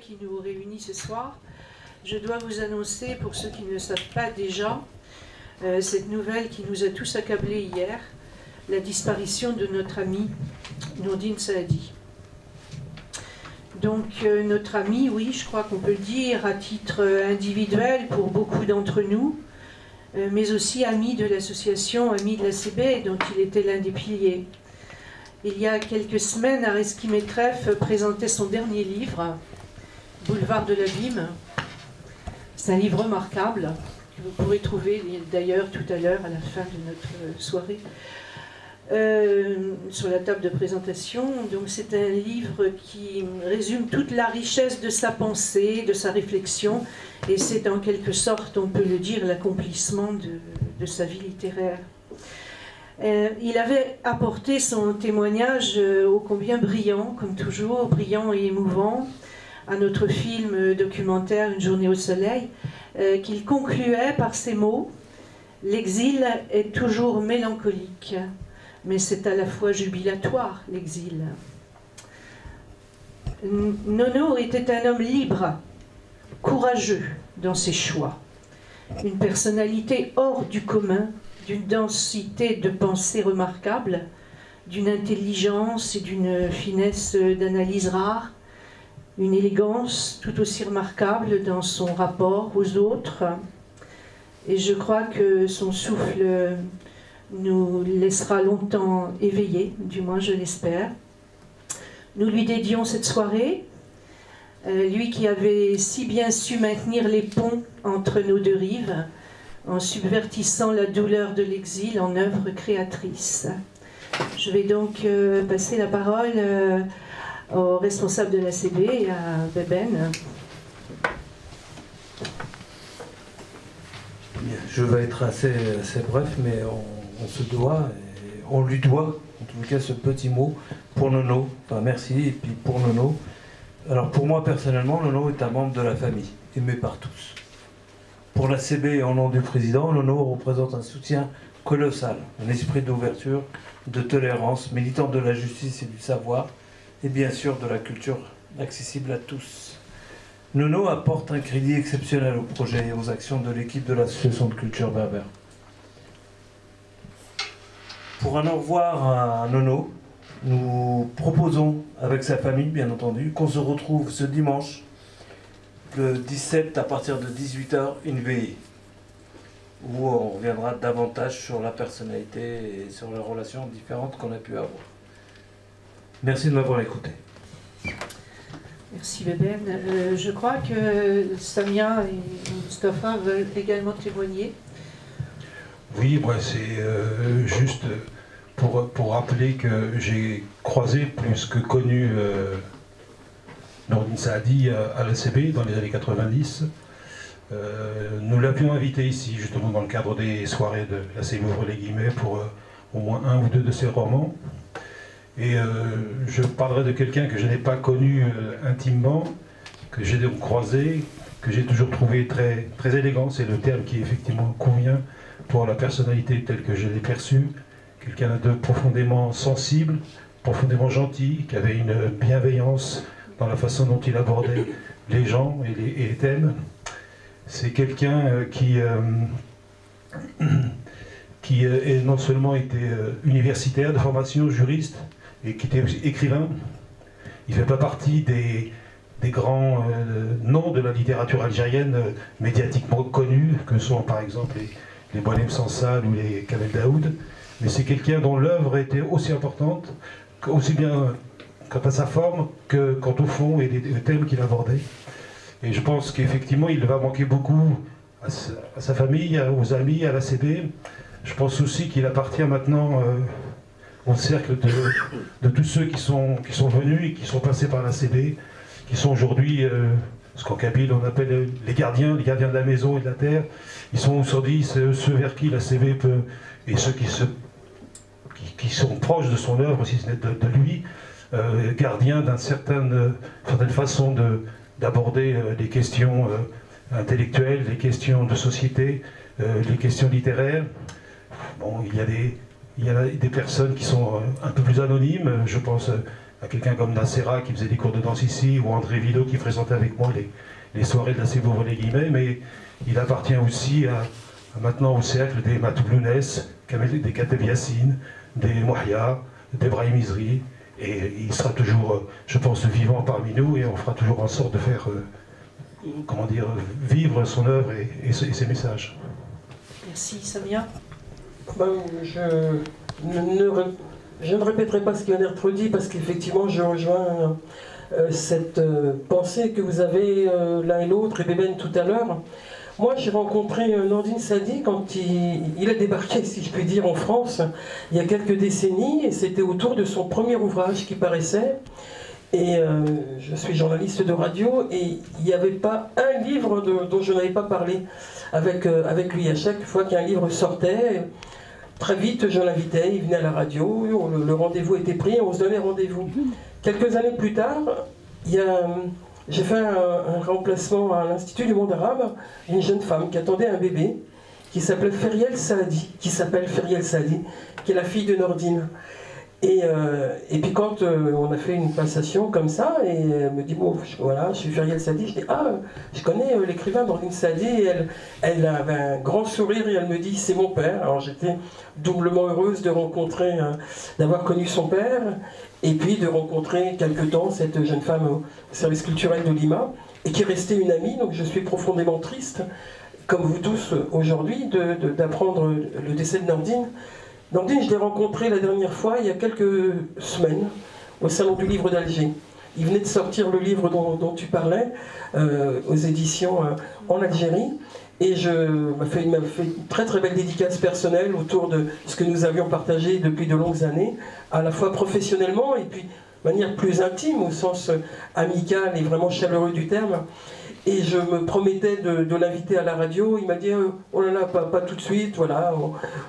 qui nous réunit ce soir. Je dois vous annoncer, pour ceux qui ne le savent pas déjà, cette nouvelle qui nous a tous accablés hier, la disparition de notre amie Nourdine Saadi. Donc notre amie, oui, je crois qu'on peut le dire à titre individuel pour beaucoup d'entre nous, mais aussi ami de l'association Amis de l'ACB, dont il était l'un des piliers. Il y a quelques semaines, Areski Metref présentait son dernier livre, Boulevard de l'Abîme. C'est un livre remarquable, que vous pourrez trouver d'ailleurs tout à l'heure à la fin de notre soirée, sur la table de présentation. Donc c'est un livre qui résume toute la richesse de sa pensée, de sa réflexion, et c'est en quelque sorte, on peut le dire, l'accomplissement de sa vie littéraire. Il avait apporté son témoignage ô combien brillant, comme toujours, brillant et émouvant, à notre film documentaire Une journée au soleil, qu'il concluait par ces mots: « L'exil est toujours mélancolique, mais c'est à la fois jubilatoire, l'exil. » Nono était un homme libre, courageux dans ses choix, une personnalité hors du commun, d'une densité de pensée remarquable, d'une intelligence et d'une finesse d'analyse rare, une élégance tout aussi remarquable dans son rapport aux autres. Et je crois que son souffle nous laissera longtemps éveillés, du moins je l'espère. Nous lui dédions cette soirée, lui qui avait si bien su maintenir les ponts entre nos deux rives, en subvertissant la douleur de l'exil en œuvre créatrice. Je vais donc passer la parole au responsable de l'ACB, à Beben. Je vais être assez bref, mais on se doit, et on lui doit, en tout cas, ce petit mot pour Nono. Enfin, merci, et puis pour Nono. Alors, pour moi, personnellement, Nono est un membre de la famille, aimé par tous. Pour l'ACB et au nom du président, Nono représente un soutien colossal, un esprit d'ouverture, de tolérance, militant de la justice et du savoir, et bien sûr de la culture accessible à tous. Nono apporte un crédit exceptionnel au projet et aux actions de l'équipe de l'association de culture berbère. Pour un au revoir à Nono, nous proposons, avec sa famille bien entendu, qu'on se retrouve ce dimanche, le 17 à partir de 18 h, une veillée, où on reviendra davantage sur la personnalité et sur les relations différentes qu'on a pu avoir. Merci de m'avoir écouté. Merci Beben. Je crois que Samia et Mustapha veulent également témoigner. Oui, moi c'est juste pour rappeler que j'ai croisé plus que connu Nourdine Saadi à l'ACB dans les années 90. Nous l'avions invité ici, justement dans le cadre des soirées de l'ACB ouvre les guillemets, pour au moins un ou deux de ses romans. Et je parlerai de quelqu'un que je n'ai pas connu intimement, que j'ai donc croisé, que j'ai toujours trouvé très, très élégant, c'est le terme qui effectivement convient pour la personnalité telle que je l'ai perçue. Quelqu'un de profondément sensible, profondément gentil, qui avait une bienveillance dans la façon dont il abordait les gens et les thèmes. C'est quelqu'un qui est non seulement été universitaire de formation, juriste, et qui était écrivain. Il ne fait pas partie des grands noms de la littérature algérienne médiatiquement connus, que sont par exemple les Boualem Sansal ou les Kamel Daoud, mais c'est quelqu'un dont l'œuvre était aussi importante, aussi bien quant à sa forme que quant au fond et les thèmes qu'il abordait. Et je pense qu'effectivement il va manquer beaucoup à sa famille, aux amis, à l'ACB. Je pense aussi qu'il appartient maintenant au cercle de tous ceux qui sont venus et qui sont passés par l'ACB, qui sont aujourd'hui ce qu'en Kabyle on appelle les gardiens de la maison et de la terre. Ils sont aujourd'hui ceux vers qui l'ACB peut, et ceux qui sont proches de son œuvre, si ce n'est de lui, gardiens d'une certaine façon d'aborder les questions intellectuelles, les questions de société, les questions littéraires. Bon, il y a des personnes qui sont un peu plus anonymes, je pense à quelqu'un comme Nacera qui faisait des cours de danse ici, ou André Vido qui fréquentait avec moi les soirées de la Cébouvre les Guillemets, mais il appartient aussi maintenant au cercle des Matoulounès, des Kateb Yassine, des Mouhia, des Brahim Izri, et il sera toujours, je pense, vivant parmi nous, et on fera toujours en sorte de faire, comment dire, vivre son œuvre et ses messages. Merci, Samia. Je ne répéterai pas ce qui vient d'être dit, parce qu'effectivement, je rejoins cette pensée que vous avez l'un et l'autre, et Bébène tout à l'heure. Moi, j'ai rencontré Nordine Sadi quand il a débarqué, si je puis dire, en France, il y a quelques décennies, et c'était autour de son premier ouvrage qui paraissait. Et je suis journaliste de radio, et il n'y avait pas un livre dont je n'avais pas parlé avec lui. À chaque fois qu'un livre sortait, très vite je l'invitais, il venait à la radio, le rendez-vous était pris, on se donnait rendez-vous. Quelques années plus tard, j'ai fait un remplacement à l'Institut du monde arabe, une jeune femme qui attendait un bébé, qui s'appelle Feriel Saadi, qui est la fille de Nordine. Et puis quand on a fait une passation comme ça, et elle me dit, bon, voilà, je suis Feriel Saadi, je dis, ah, je connais l'écrivain Nordine Saadi, et elle avait un grand sourire, et elle me dit, c'est mon père. Alors j'étais doublement heureuse de rencontrer, d'avoir connu son père, et puis de rencontrer quelque temps cette jeune femme au service culturel de Lima, et qui est restée une amie, donc je suis profondément triste, comme vous tous aujourd'hui, d'apprendre le décès de Nordine. Nordine, je l'ai rencontré la dernière fois, il y a quelques semaines, au Salon du Livre d'Alger. Il venait de sortir le livre dont tu parlais, aux éditions en Algérie, et il m'a fait une très très belle dédicace personnelle autour de ce que nous avions partagé depuis de longues années, à la fois professionnellement et puis de manière plus intime, au sens amical et vraiment chaleureux du terme. Et je me promettais de l'inviter à la radio. Il m'a dit oh là là, pas tout de suite, voilà,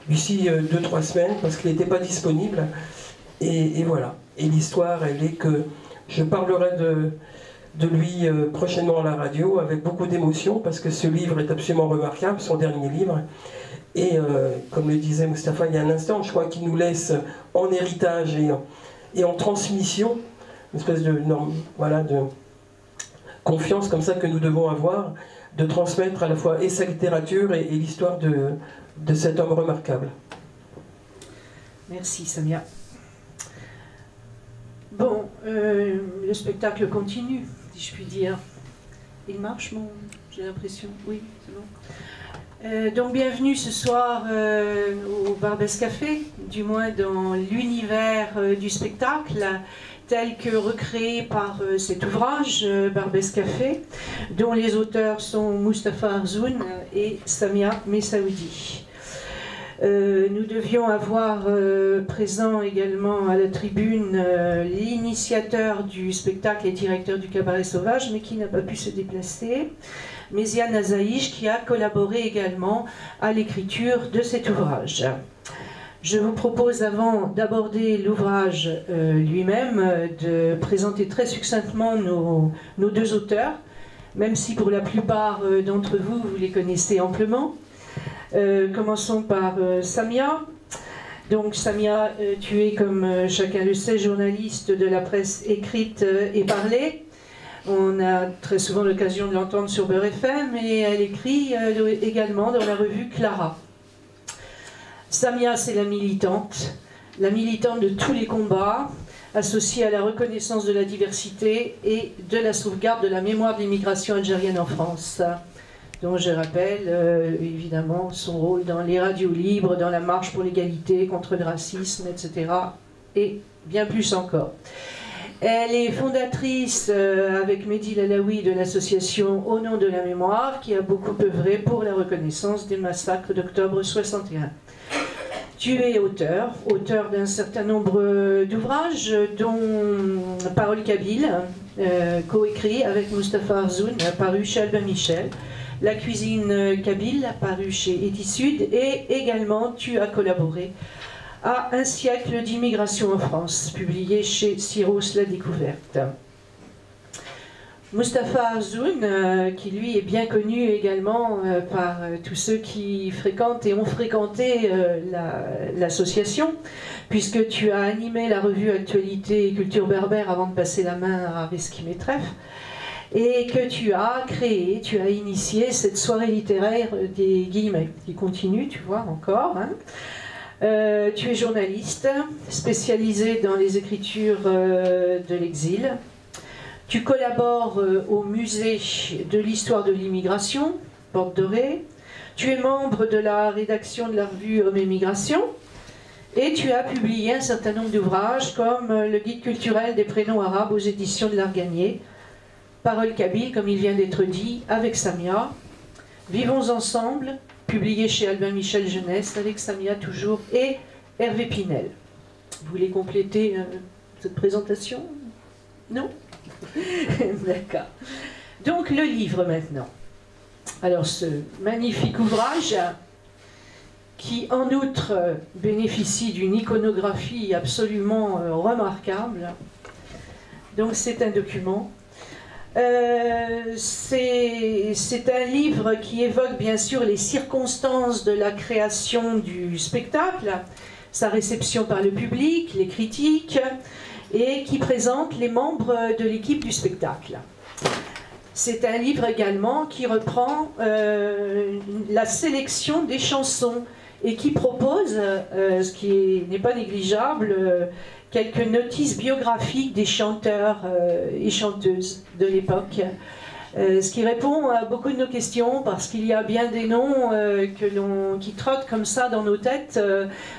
d'ici 2-3 semaines, parce qu'il n'était pas disponible. Et voilà. Et l'histoire, elle est que je parlerai de lui prochainement à la radio, avec beaucoup d'émotion, parce que ce livre est absolument remarquable, son dernier livre. Et comme le disait Mustapha il y a un instant, je crois qu'il nous laisse en héritage et en transmission une espèce de confiance comme ça que nous devons avoir, de transmettre à la fois et sa littérature et l'histoire de cet homme remarquable. Merci Samia. Bon, le spectacle continue, si je puis dire. Il marche, j'ai l'impression. Oui, c'est bon. Donc bienvenue ce soir au Barbès Café, du moins dans l'univers du spectacle, tel que recréé par cet ouvrage, Barbès Café, dont les auteurs sont Mustapha Arzoun et Samia Messaoudi. Nous devions avoir présent également à la tribune l'initiateur du spectacle et directeur du Cabaret Sauvage, mais qui n'a pas pu se déplacer, Méziane Azaïch, qui a collaboré également à l'écriture de cet ouvrage. Je vous propose, avant d'aborder l'ouvrage lui-même, de présenter très succinctement nos deux auteurs, même si pour la plupart d'entre vous, vous les connaissez amplement. Commençons par Samia. Donc Samia, tu es, comme chacun le sait, journaliste de la presse écrite et parlée. On a très souvent l'occasion de l'entendre sur Beurre FM, et elle écrit également dans la revue Clara. Samia, c'est la militante de tous les combats, associée à la reconnaissance de la diversité et de la sauvegarde de la mémoire de l'immigration algérienne en France, dont je rappelle évidemment son rôle dans les radios libres, dans la marche pour l'égalité, contre le racisme, etc. et bien plus encore. Elle est fondatrice avec Mehdi Lalaoui de l'association Au nom de la mémoire, qui a beaucoup œuvré pour la reconnaissance des massacres d'octobre 61. Tu es auteur d'un certain nombre d'ouvrages, dont Parole Kabyle, coécrit avec Mustapha Arzoun, paru chez Albin Michel, La cuisine kabyle, paru chez Etisud, et également tu as collaboré à Un siècle d'immigration en France, publié chez Syros La Découverte. Mustapha Arzoun, qui lui est bien connu également par tous ceux qui fréquentent et ont fréquenté l'association, puisque tu as animé la revue Actualité et Culture Berbère avant de passer la main à Rizki Metref, et que tu as créé, tu as initié cette soirée littéraire des guillemets, qui continue, tu vois, encore. Hein. Tu es journaliste, spécialisé dans les écritures de l'exil. Tu collabores au musée de l'histoire de l'immigration, Porte Dorée. Tu es membre de la rédaction de la revue Hommes et Migration. Et tu as publié un certain nombre d'ouvrages comme le guide culturel des prénoms arabes aux éditions de l'Arganier, Parole kabyle, comme il vient d'être dit, avec Samia, Vivons ensemble, publié chez Albin Michel Jeunesse, avec Samia toujours, et Hervé Pinel. Vous voulez compléter cette présentation? Non? D'accord. Donc le livre maintenant. Alors ce magnifique ouvrage qui en outre bénéficie d'une iconographie absolument remarquable. Donc c'est un document. C'est un livre qui évoque bien sûr les circonstances de la création du spectacle, sa réception par le public, les critiques, et qui présente les membres de l'équipe du spectacle. C'est un livre également qui reprend la sélection des chansons et qui propose, ce qui n'est pas négligeable, quelques notices biographiques des chanteurs et chanteuses de l'époque. Ce qui répond à beaucoup de nos questions, parce qu'il y a bien des noms qui trottent comme ça dans nos têtes,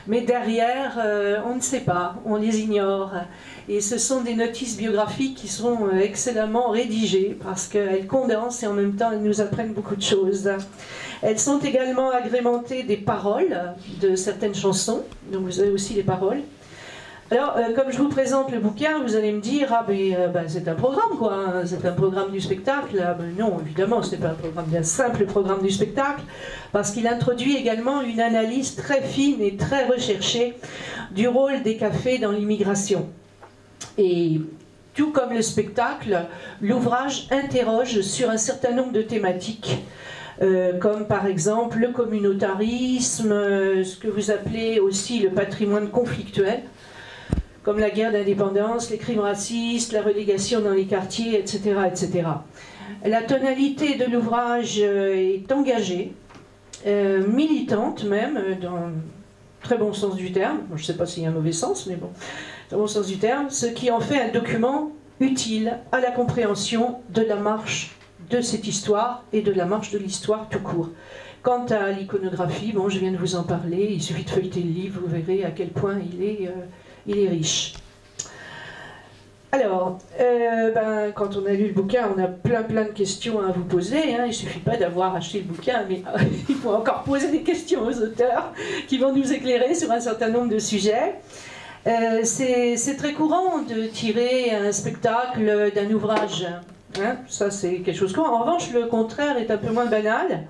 mais derrière, on ne sait pas, on les ignore. Et ce sont des notices biographiques qui sont excellemment rédigées, parce qu'elles condensent et en même temps elles nous apprennent beaucoup de choses. Elles sont également agrémentées des paroles de certaines chansons, donc vous avez aussi les paroles. Alors, comme je vous présente le bouquin, vous allez me dire, ah ben, c'est un programme quoi, hein, c'est un programme du spectacle. Ah, ben, non, évidemment, ce n'est pas un programme, bien simple programme du spectacle, parce qu'il introduit également une analyse très fine et très recherchée du rôle des cafés dans l'immigration. Et tout comme le spectacle, l'ouvrage interroge sur un certain nombre de thématiques, comme par exemple le communautarisme, ce que vous appelez aussi le patrimoine conflictuel, comme la guerre d'indépendance, les crimes racistes, la relégation dans les quartiers, etc., etc. La tonalité de l'ouvrage est engagée, militante même, dans le très bon sens du terme. Je ne sais pas s'il y a un mauvais sens, mais bon, dans le bon sens du terme, ce qui en fait un document utile à la compréhension de la marche de cette histoire et de la marche de l'histoire tout court. Quant à l'iconographie, bon, je viens de vous en parler, il suffit de feuilleter le livre, vous verrez à quel point il est riche. Alors, quand on a lu le bouquin, on a plein de questions à vous poser. Hein. Il ne suffit pas d'avoir acheté le bouquin, mais il faut encore poser des questions aux auteurs qui vont nous éclairer sur un certain nombre de sujets. C'est très courant de tirer un spectacle d'un ouvrage. Hein. Ça, c'est quelque chose de courant. En revanche, le contraire est un peu moins banal.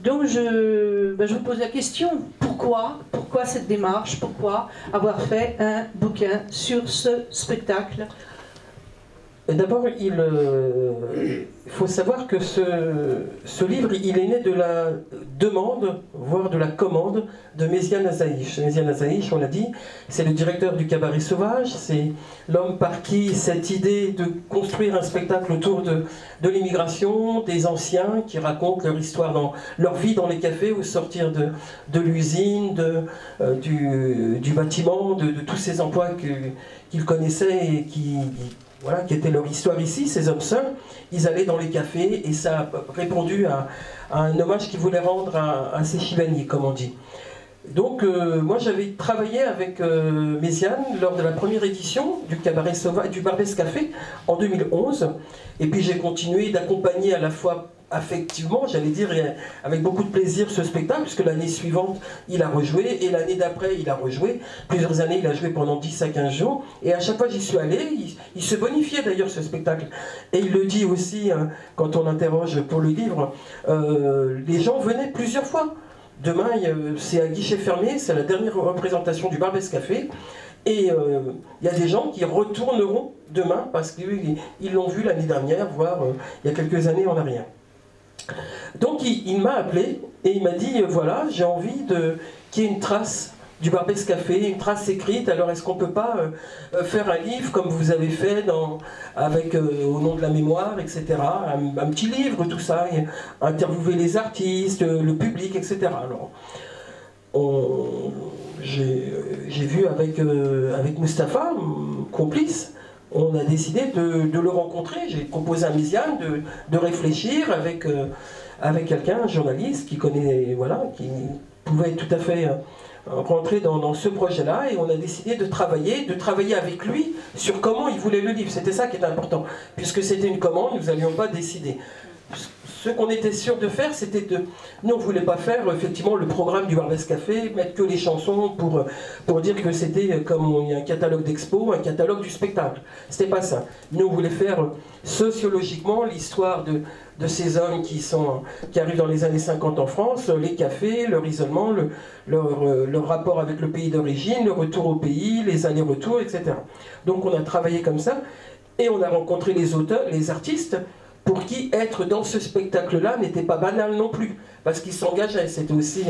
Donc je vous pose la question, pourquoi cette démarche, pourquoi avoir fait un bouquin sur ce spectacle? D'abord, il faut savoir que ce livre, il est né de la demande, voire de la commande de Méziane Azaïch. Méziane Azaïch, on l'a dit, c'est le directeur du Cabaret Sauvage, c'est l'homme par qui cette idée de construire un spectacle autour de l'immigration, des anciens qui racontent leur histoire, leur vie dans les cafés au sortir de l'usine, du bâtiment, de tous ces emplois qu'ils connaissaient et qui était leur histoire ici, ces hommes seuls. Ils allaient dans les cafés et ça a répondu à un hommage qu'ils voulaient rendre à ces Chibani, comme on dit. Donc moi j'avais travaillé avec Méziane lors de la première édition du Cabaret Sauvage, du Barbès Café en 2011, et puis j'ai continué d'accompagner à la fois affectivement, j'allais dire, avec beaucoup de plaisir ce spectacle, puisque l'année suivante il a rejoué, et l'année d'après il a rejoué, plusieurs années il a joué pendant 10 à 15 jours, et à chaque fois j'y suis allé, il se bonifiait d'ailleurs ce spectacle, et il le dit aussi hein, quand on l'interroge pour le livre, les gens venaient plusieurs fois. Demain, c'est à guichet fermé, c'est la dernière représentation du Barbès Café. Et il y a des gens qui retourneront demain parce qu'ils l'ont vu l'année dernière, voire il y a quelques années en arrière. Donc il m'a appelé et il m'a dit voilà, j'ai envie qu'il y ait une trace du Barbès Café, une trace écrite, alors est-ce qu'on ne peut pas faire un livre comme vous avez fait avec Au nom de la mémoire, etc. Un petit livre, tout ça, et interviewer les artistes, le public, etc. Alors, j'ai vu avec Mustapha, complice, on a décidé de le rencontrer. J'ai proposé à Méziane de réfléchir avec quelqu'un, un journaliste qui connaît, voilà, qui pouvait tout à fait rentrer dans ce projet-là, et on a décidé de travailler avec lui sur comment il voulait le livre. C'était ça qui était important, puisque c'était une commande, nous n'allions pas décider. Ce qu'on était sûr de faire, c'était nous, on ne voulait pas faire effectivement le programme du Barbès Café, mettre que les chansons pour dire que c'était comme un catalogue d'expo, un catalogue du spectacle. C'était pas ça. Nous, on voulait faire sociologiquement l'histoire de ces hommes qui arrivent dans les années 50 en France, les cafés, leur isolement, leur rapport avec le pays d'origine, le retour au pays, les allers-retours, etc. Donc on a travaillé comme ça, et on a rencontré les auteurs, les artistes, pour qui être dans ce spectacle-là n'était pas banal non plus, parce qu'ils s'engageaient. C'était aussi,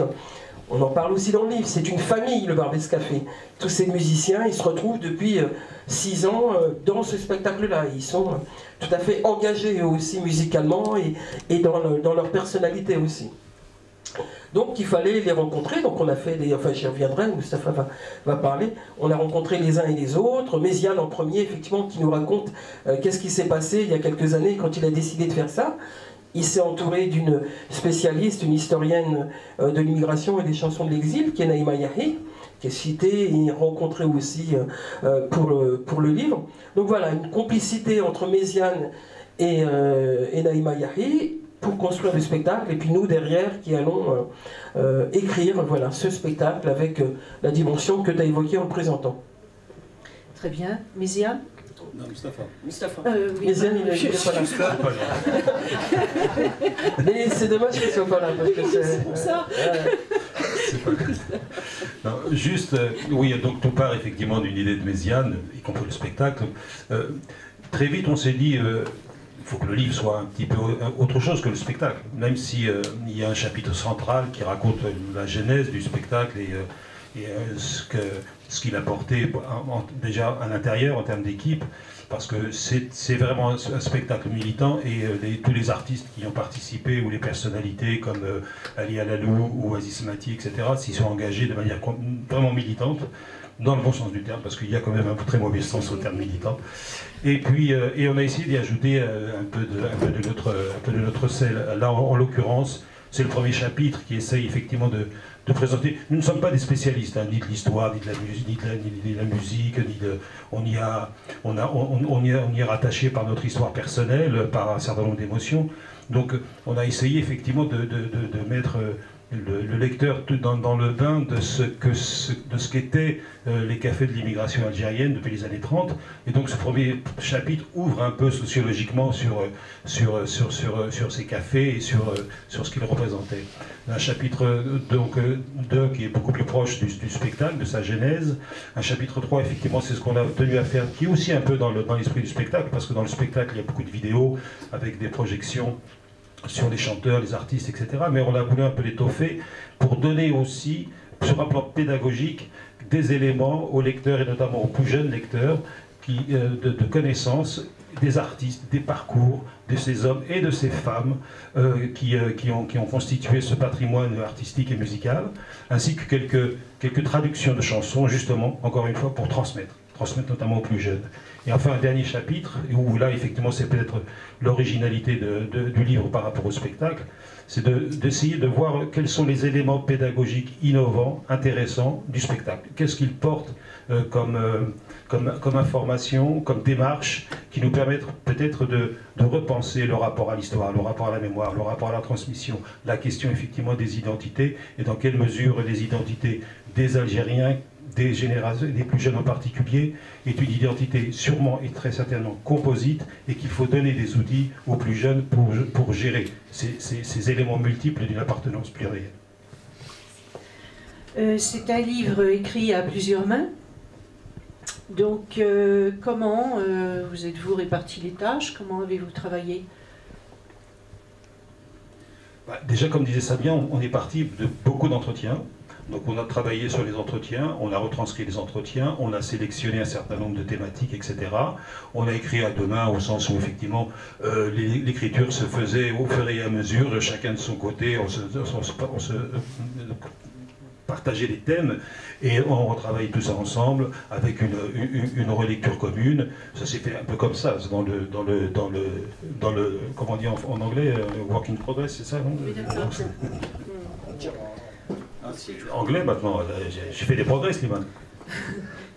on en parle aussi dans le livre, c'est une famille, le Barbès Café. Tous ces musiciens, ils se retrouvent depuis 6 ans dans ce spectacle-là. Ils sont tout à fait engagés eux aussi musicalement et dans leur personnalité aussi. Donc il fallait les rencontrer, donc on a fait enfin j'y reviendrai, Mustapha va parler, on a rencontré les uns et les autres, Méziane en premier effectivement qui nous raconte qu'est-ce qui s'est passé il y a quelques années quand il a décidé de faire ça. Il s'est entouré d'une spécialiste, une historienne de l'immigration et des chansons de l'exil, qui est Naïma Yahi, qui est citée et rencontrée aussi pour le livre. Donc voilà, une complicité entre Méziane et Naïma Yahi, pour construire le spectacle, et puis nous derrière qui allons écrire voilà, ce spectacle avec la dimension que tu as évoquée en le présentant. Très bien. Méziane? Non, Mustapha. Oui, Méziane, il n'est pas là. Mais c'est dommage qu'il ne soit pas là, parce que c'est... pour ça. C'est pas grave. Non, juste, oui, donc tout part effectivement d'une idée de Méziane, y compris le spectacle. Très vite, on s'est dit... il faut que le livre soit un petit peu autre chose que le spectacle, même si il y a un chapitre central qui raconte la genèse du spectacle et ce qu'il a porté déjà à l'intérieur en termes d'équipe, parce que c'est vraiment un spectacle militant et tous les artistes qui ont participé ou les personnalités comme Ali Alalou ou Aziz Mati, etc., s'y sont engagés de manière vraiment militante, dans le bon sens du terme, parce qu'il y a quand même un très mauvais sens au terme militant. Et puis, on a essayé d'y ajouter un peu de notre sel. Là, en l'occurrence, c'est le premier chapitre qui essaye effectivement de présenter. Nous ne sommes pas des spécialistes, hein, ni de l'histoire, ni de la musique, on y est rattaché par notre histoire personnelle, par un certain nombre d'émotions. Donc, on a essayé effectivement de mettre le lecteur dans le bain de ce qu'étaient les cafés de l'immigration algérienne depuis les années 30. Et donc ce premier chapitre ouvre un peu sociologiquement sur ces cafés et sur ce qu'ils représentaient. Un chapitre donc 2 qui est beaucoup plus proche du spectacle, de sa genèse. Un chapitre 3, effectivement, c'est ce qu'on a tenu à faire, qui est aussi un peu dans l'esprit du spectacle, parce que dans le spectacle, il y a beaucoup de vidéos avec des projections sur les chanteurs, les artistes, etc. Mais on a voulu un peu l'étoffer pour donner aussi, sur un plan pédagogique, des éléments aux lecteurs, et notamment aux plus jeunes lecteurs, de connaissances des artistes, des parcours de ces hommes et de ces femmes qui ont constitué ce patrimoine artistique et musical, ainsi que quelques traductions de chansons, justement, encore une fois, pour transmettre notamment aux plus jeunes. Et enfin, un dernier chapitre, où là, effectivement, c'est peut-être l'originalité du livre par rapport au spectacle, c'est d'essayer de voir quels sont les éléments pédagogiques innovants, intéressants du spectacle. Qu'est-ce qu'il porte comme information, comme démarche, qui nous permettent peut-être de repenser le rapport à l'histoire, le rapport à la mémoire, le rapport à la transmission, la question effectivement des identités, et dans quelle mesure les identités des Algériens, des générations, des plus jeunes en particulier, est une identité sûrement et très certainement composite, et qu'il faut donner des outils aux plus jeunes pour gérer ces éléments multiples d'une appartenance plurielle. C'est un livre écrit à plusieurs mains. Donc, comment vous êtes-vous répartis les tâches? Comment avez-vous travaillé? Déjà, comme disait Sabien, on est parti de beaucoup d'entretiens. Donc on a travaillé sur les entretiens, on a retranscrit les entretiens, on a sélectionné un certain nombre de thématiques, etc. On a écrit à deux mains au sens où effectivement l'écriture se faisait au fur et à mesure, chacun de son côté, on se partageait les thèmes et on retravaille tout ça ensemble avec une relecture commune. Ça s'est fait un peu comme ça, dans le comment on dit en anglais, work in progress, c'est ça, non? Anglais maintenant, j'ai fait des progrès, Slimane.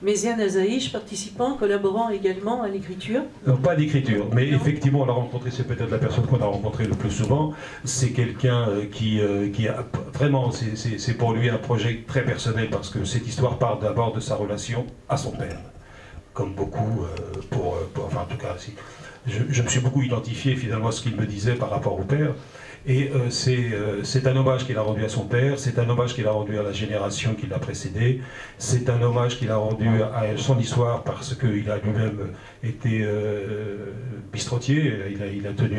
Méziane Azaïch, participant, collaborant également à l'écriture? Non, pas d'écriture, mais effectivement, on l'a rencontré, c'est peut-être la personne qu'on a rencontrée le plus souvent. C'est quelqu'un qui a vraiment, c'est pour lui un projet très personnel, parce que cette histoire part d'abord de sa relation à son père. Comme beaucoup, enfin en tout cas, si. Je me suis beaucoup identifié finalement à ce qu'il me disait par rapport au père. Et c'est un hommage qu'il a rendu à son père, c'est un hommage qu'il a rendu à la génération qui l'a précédé, c'est un hommage qu'il a rendu à son histoire parce qu'il a lui-même été bistrotier, il a tenu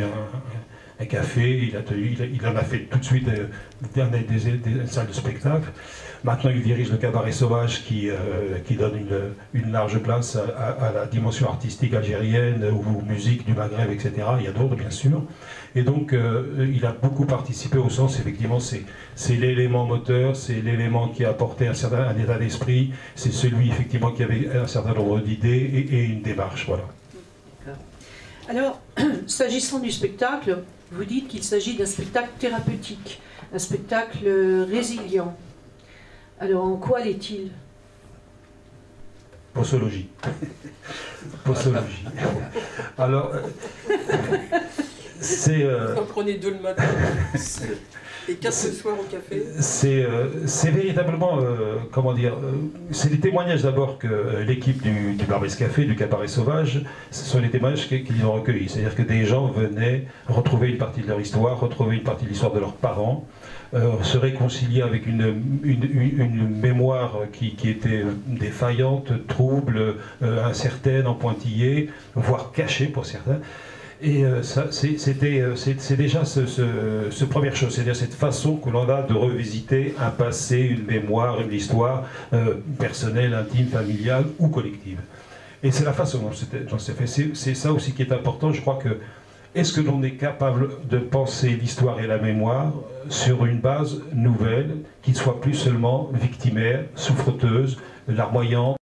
un café, il en a fait tout de suite des salles de spectacle. Maintenant, il dirige le Cabaret Sauvage qui donne une large place à la dimension artistique algérienne ou musique du Maghreb, etc. Il y a d'autres, bien sûr. Et donc, il a beaucoup participé au sens, effectivement, c'est l'élément moteur, c'est l'élément qui a apporté un état d'esprit, c'est celui, effectivement, qui avait un certain nombre d'idées et une démarche, voilà. Alors, s'agissant du spectacle, vous dites qu'il s'agit d'un spectacle thérapeutique, un spectacle résilient. Alors, en quoi l'est-il? Posologie. Posologie. Alors, c'est... Vous en prenez 2 le matin et 4 le soir au café. C'est véritablement, comment dire, c'est des témoignages d'abord que l'équipe du Barbès Café, du Cabaret Sauvage, ce sont les témoignages qu'ils ont recueillis. C'est-à-dire que des gens venaient retrouver une partie de leur histoire, retrouver une partie de l'histoire de leurs parents, se réconcilier avec une mémoire qui était défaillante, trouble, incertaine, en pointillé, voire cachée pour certains. Et c'est déjà ce première chose, c'est-à-dire cette façon que l'on a de revisiter un passé, une mémoire, une histoire personnelle, intime, familiale ou collective. Et c'est la façon dont c'est fait. C'est ça aussi qui est important. Je crois que est-ce que l'on est capable de penser l'histoire et la mémoire sur une base nouvelle, qui ne soit plus seulement victimaire, souffreteuse, larmoyante?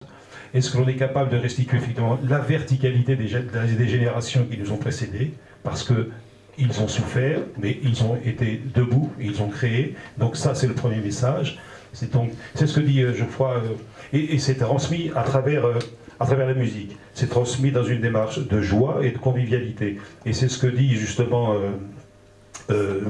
Est-ce que l'on est capable de restituer effectivement la verticalité des générations qui nous ont précédés, parce qu'ils ont souffert, mais ils ont été debout, ils ont créé. Donc ça, c'est le premier message. C'est ce que dit Geoffroy, et c'est transmis à travers la musique. C'est transmis dans une démarche de joie et de convivialité. Et c'est ce que dit justement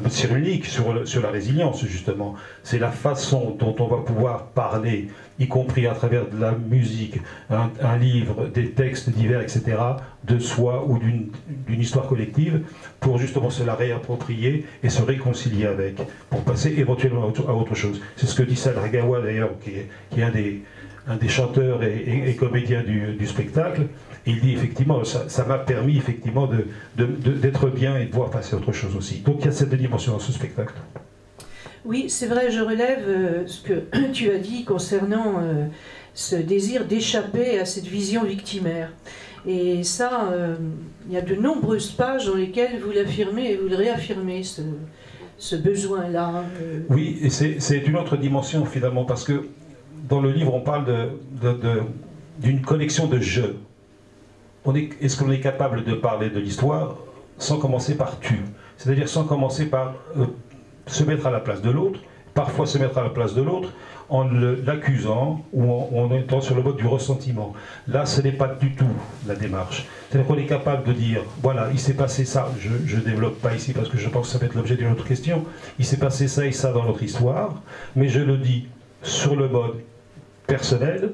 Cyrulnik sur la résilience, justement. C'est la façon dont on va pouvoir parler, y compris à travers de la musique, un livre, des textes divers, etc., de soi ou d'une histoire collective, pour justement se la réapproprier et se réconcilier avec, pour passer éventuellement à autre chose. C'est ce que dit Sal Ragawa, d'ailleurs, qui est un des chanteurs et comédiens du spectacle. Et il dit effectivement, ça m'a permis effectivement d'être bien et de voir passer autre chose aussi. Donc il y a cette dimension dans ce spectacle. Oui, c'est vrai, je relève ce que tu as dit concernant ce désir d'échapper à cette vision victimaire. Et ça, il y a de nombreuses pages dans lesquelles vous l'affirmez et vous le réaffirmez, ce besoin-là. Oui, et c'est une autre dimension finalement, parce que dans le livre, on parle d'une collection de jeux. Est-ce qu'on est capable de parler de l'histoire sans commencer par tu? C'est-à-dire sans commencer par se mettre à la place de l'autre, parfois se mettre à la place de l'autre en l'accusant ou en étant sur le mode du ressentiment. Là, ce n'est pas du tout la démarche. C'est-à-dire qu'on est capable de dire, voilà, il s'est passé ça, je ne développe pas ici parce que je pense que ça va être l'objet d'une autre question, il s'est passé ça et ça dans notre histoire, mais je le dis sur le mode personnel,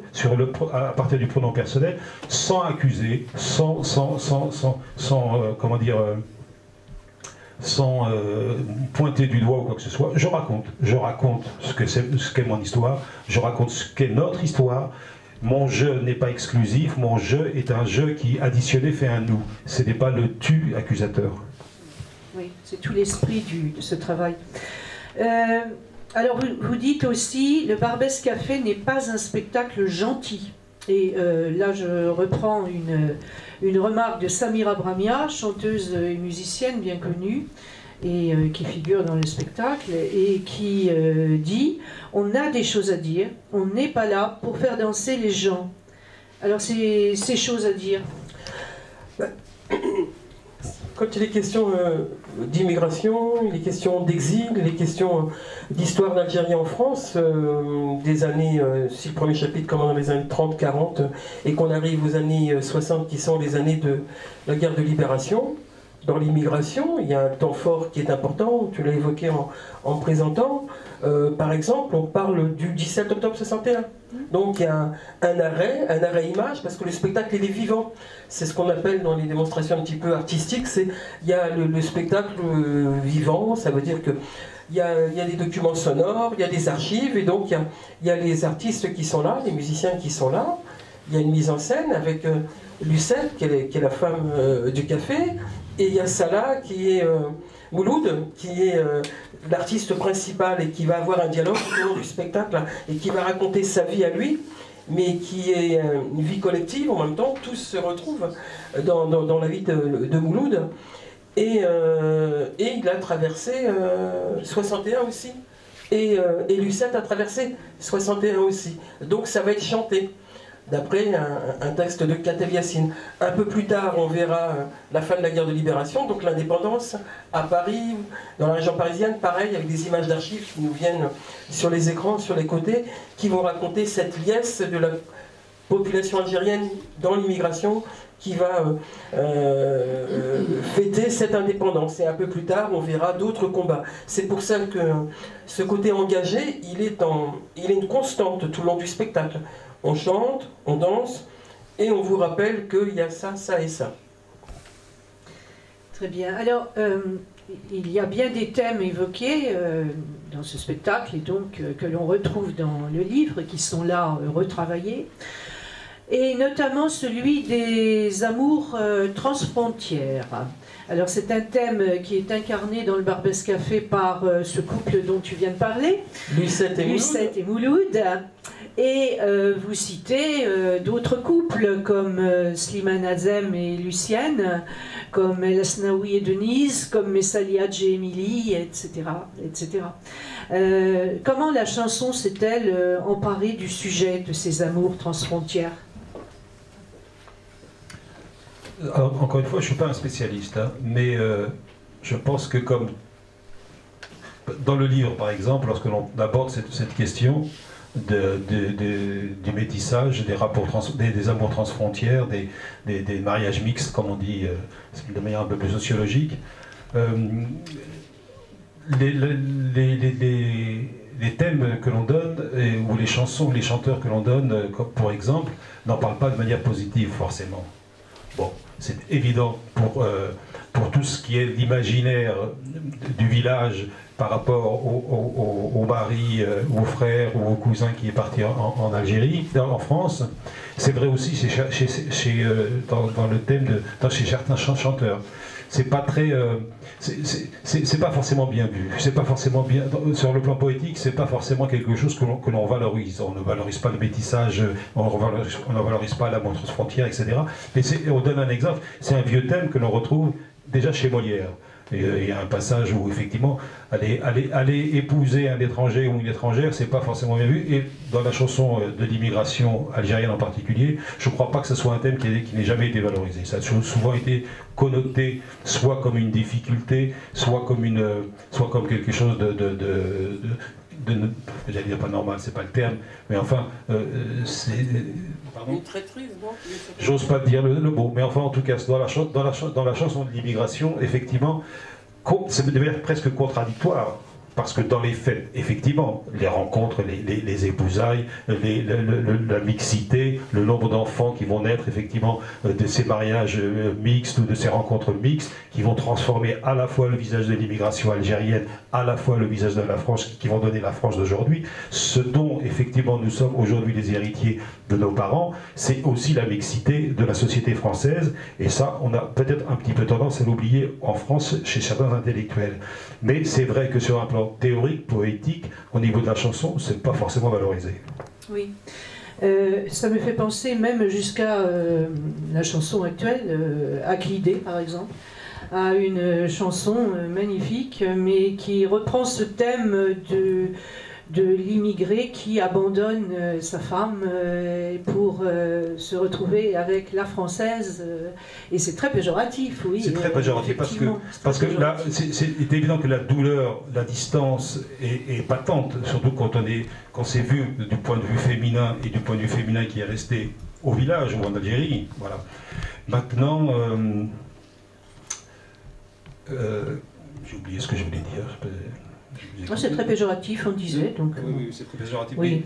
à partir du pronom personnel, sans accuser, sans pointer du doigt ou quoi que ce soit. Je raconte ce qu'est mon histoire, je raconte ce qu'est notre histoire, Mon je n'est pas exclusif, mon je est un je qui, additionné, fait un nous. Ce n'est pas le tu accusateur. Oui, c'est tout l'esprit de ce travail. Alors, vous dites aussi, le Barbès Café n'est pas un spectacle gentil. Et là, je reprends une remarque de Samira Bramia, chanteuse et musicienne bien connue, et qui figure dans le spectacle, et qui dit « On a des choses à dire, on n'est pas là pour faire danser les gens ». Alors, ces choses à dire. Quand il est question d'immigration, il est question d'exil, il est question d'histoire d'Algérie en France, des années, si le premier chapitre commence dans les années 30-40, et qu'on arrive aux années 60 qui sont les années de la guerre de libération, dans l'immigration, il y a un temps fort qui est important, tu l'as évoqué en me présentant. Par exemple, on parle du 17 octobre 61. Donc il y a un arrêt image, parce que le spectacle il est vivant. C'est ce qu'on appelle dans les démonstrations un petit peu artistiques, il y a le spectacle vivant, ça veut dire que il y a des documents sonores, il y a des archives, et donc il y a les artistes qui sont là, les musiciens qui sont là, il y a une mise en scène avec Lucette, qui est la femme du café, et il y a Salah qui est Mouloud, qui est l'artiste principal et qui va avoir un dialogue tout au long du spectacle et qui va raconter sa vie à lui, mais qui est une vie collective en même temps. Tous se retrouvent dans la vie de Mouloud, et il a traversé 61 aussi, et Lucette a traversé 61 aussi, donc ça va être chanté d'après un texte de Katel Yassine. Un peu plus tard, on verra la fin de la guerre de libération, donc l'indépendance à Paris, dans la région parisienne, pareil, avec des images d'archives qui nous viennent sur les écrans, sur les côtés, qui vont raconter cette liesse de la population algérienne dans l'immigration qui va fêter cette indépendance. Et un peu plus tard, on verra d'autres combats. C'est pour ça que ce côté engagé, il est une constante tout le long du spectacle. On chante, on danse, et on vous rappelle qu'il y a ça, ça et ça. Très bien. Alors, il y a bien des thèmes évoqués dans ce spectacle, et donc que l'on retrouve dans le livre, qui sont là retravaillés, et notamment celui des amours transfrontières. Alors, c'est un thème qui est incarné dans le Barbès Café par ce couple dont tu viens de parler, Lucette et Mouloud. Et vous citez d'autres couples comme Slimane Azem et Lucienne, comme El Asnaoui et Denise, comme Messali Hadj et Émilie, etc. etc. Comment la chanson s'est-elle emparée du sujet de ces amours transfrontières? Alors, encore une fois, je ne suis pas un spécialiste, hein, mais je pense que comme dans le livre, par exemple, lorsque l'on aborde cette question du métissage, des rapports des amours transfrontières, des mariages mixtes, comme on dit de manière un peu plus sociologique, les thèmes que l'on donne, ou les chansons, les chanteurs que l'on donne, comme pour exemple, n'en parlent pas de manière positive forcément. Bon, c'est évident pour tout ce qui est l'imaginaire du village par rapport au mari, ou au frère, ou au cousin qui est parti en Algérie, en France. C'est vrai aussi dans le thème chez certains chanteurs. C'est pas très, c'est pas forcément bien vu. C'est pas forcément bien sur le plan poétique. C'est pas forcément quelque chose que l'on valorise. On ne valorise pas le métissage, on ne valorise pas l'amour transfrontière, etc. Mais on donne un exemple. C'est un vieux thème que l'on retrouve déjà chez Molière. Et il y a un passage où effectivement aller épouser un étranger ou une étrangère, c'est pas forcément bien vu. Et dans la chanson de l'immigration algérienne en particulier, je ne crois pas que ce soit un thème qui n'ait jamais été valorisé. Ça a souvent été connoté soit comme une difficulté, soit comme quelque chose j'allais dire pas normal, c'est pas le terme, mais enfin, c'est... Une traîtrise, non? J'ose pas dire le mot, mais enfin, en tout cas, dans la chanson de l'immigration, effectivement, c'est de manière presque contradictoire. Parce que dans les faits, effectivement, les rencontres, les épousailles, la mixité, le nombre d'enfants qui vont naître effectivement de ces mariages mixtes ou de ces rencontres mixtes, qui vont transformer à la fois le visage de l'immigration algérienne, à la fois le visage de la France, qui vont donner la France d'aujourd'hui. Ce dont effectivement nous sommes aujourd'hui les héritiers de nos parents, c'est aussi la mixité de la société française, et ça, on a peut-être un petit peu tendance à l'oublier en France chez certains intellectuels. Mais c'est vrai que sur un plan théorique, poétique, au niveau de la chanson, c'est pas forcément valorisé. Oui. Ça me fait penser même jusqu'à la chanson actuelle, Aclidé par exemple, à une chanson magnifique, mais qui reprend ce thème de l'immigré qui abandonne sa femme pour se retrouver avec la française, et c'est très péjoratif, oui. C'est très péjoratif parce que là, c'est évident que la douleur, la distance est patente, surtout quand c'est vu du point de vue féminin et du point de vue féminin qui est resté au village ou en Algérie. Voilà. Maintenant, j'ai oublié ce que je voulais dire. C'est très péjoratif, on disait. Donc, oui, c'est très péjoratif. Oui.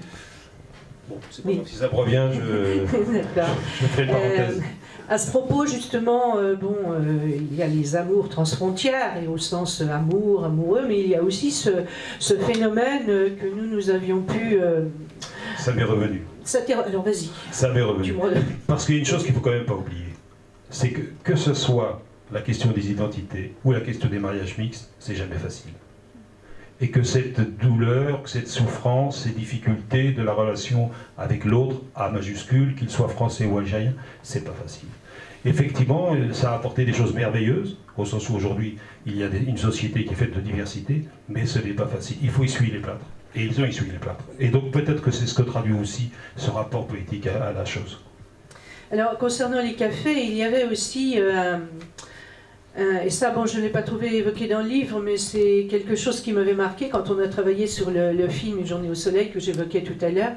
Bon, c'est pas grave, si ça me revient, je ferai une parenthèse. À ce propos, justement, il y a les amours transfrontières, et au sens amour, amoureux, mais il y a aussi ce phénomène que nous avions pu... Ça m'est revenu. Alors vas-y. Ça m'est revenu. Parce qu'il y a une chose qu'il ne faut quand même pas oublier, c'est que ce soit la question des identités ou la question des mariages mixtes, c'est jamais facile. Et que cette douleur, cette souffrance, ces difficultés de la relation avec l'autre, A majuscule, qu'il soit français ou algérien, c'est pas facile. Effectivement, ça a apporté des choses merveilleuses, au sens où aujourd'hui, il y a une société qui est faite de diversité, mais ce n'est pas facile. Il faut essuyer les plâtres. Et ils ont essuyé les plâtres. Et donc peut-être que c'est ce que traduit aussi ce rapport poétique à la chose. Alors, concernant les cafés, il y avait aussi... et ça, bon, je ne l'ai pas trouvé évoqué dans le livre, mais c'est quelque chose qui m'avait marqué quand on a travaillé sur le film Une journée au soleil que j'évoquais tout à l'heure.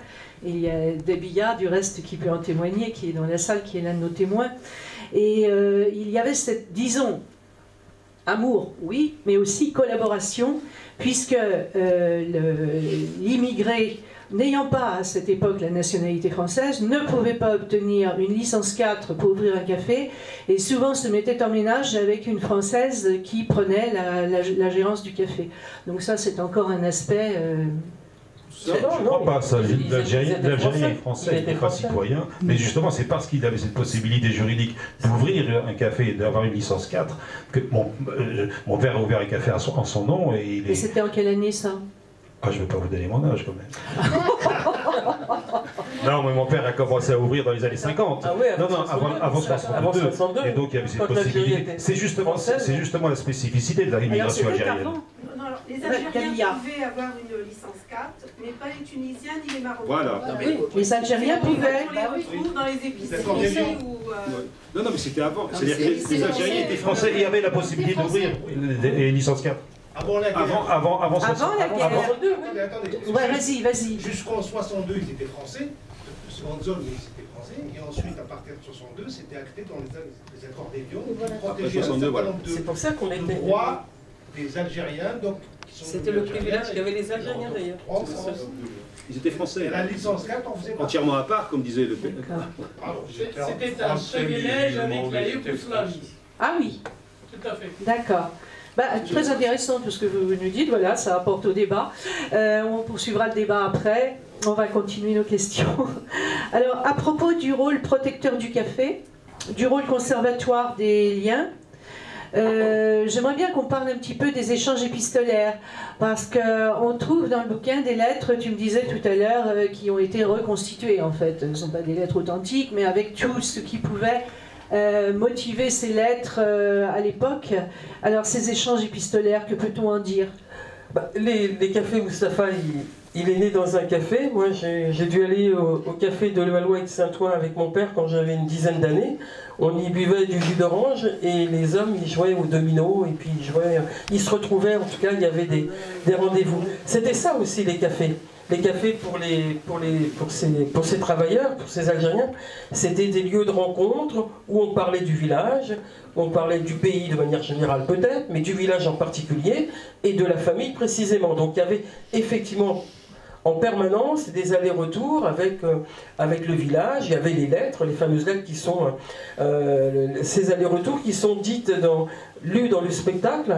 Et il y a Debia, du reste, qui peut en témoigner, qui est dans la salle, qui est l'un de nos témoins. Et il y avait cette, disons, amour, oui, mais aussi collaboration, puisque l'immigré, n'ayant pas à cette époque la nationalité française, ne pouvait pas obtenir une licence 4 pour ouvrir un café, et souvent se mettait en ménage avec une Française qui prenait la gérance du café. Donc ça, c'est encore un aspect... Je ne crois pas ça. L'Algérien est français, il n'est pas citoyen, mais justement c'est parce qu'il avait cette possibilité juridique d'ouvrir un café et d'avoir une licence 4 que mon père a ouvert un café en son nom. Et c'était en quelle année ça? Ah, je ne vais pas vous donner mon âge quand même. Non, mais mon père a commencé à ouvrir dans les années 50. Ah ouais, avant 62. Et donc il y avait cette possibilité. C'est justement la spécificité de la immigration algérienne. Les Algériens pouvaient avoir une licence 4, mais pas les Tunisiens ni les Marocains. Voilà. Oui, les Algériens pouvaient. On les retrouve dans les épiceries ou... Non, mais c'était avant. C'est-à-dire que les Algériens étaient français. Il y avait la possibilité d'ouvrir une licence 4. Avant la guerre. Avant la guerre. Attendez, vas-y. Jusqu'en 62, ils étaient français. Seconde zone, ils étaient français. Et ensuite, à partir de 62, c'était acté dans les accords d'Évian qui protégeaient un certain nombre C'est pour ça qu'on était... droits des Algériens. C'était le privilège qu'avaient les Algériens d'ailleurs. Ils étaient français. La licence 4, on faisait pas. Entièrement à part, comme disait le père. C'était un privilège avec la Yougoslavie. Ah oui. Tout à fait. D'accord. Très intéressant tout ce que vous nous dites, voilà, ça apporte au débat. On poursuivra le débat après, on va continuer nos questions. Alors, à propos du rôle protecteur du café, du rôle conservatoire des liens, j'aimerais bien qu'on parle un petit peu des échanges épistolaires, parce qu'on trouve dans le bouquin des lettres, tu me disais tout à l'heure, qui ont été reconstituées en fait. Ce ne sont pas des lettres authentiques, mais avec tout ce qui pouvait motiver ces lettres à l'époque. Alors ces échanges épistolaires, que peut-on en dire? Les cafés Mustapha, il est né dans un café. Moi j'ai dû aller au café de Levallois et de Saint-Ouen avec mon père quand j'avais une dizaine d'années. On y buvait du jus d'orange et les hommes ils jouaient au domino et puis ils se retrouvaient, en tout cas il y avait des rendez-vous. C'était ça aussi les cafés. les cafés pour ces travailleurs, pour ces Algériens, c'était des lieux de rencontre où on parlait du village, on parlait du pays de manière générale peut-être, mais du village en particulier, et de la famille précisément. Donc il y avait effectivement en permanence des allers-retours avec le village. Il y avait les lettres, les fameuses lettres qui sont ces allers-retours qui sont lues dans le spectacle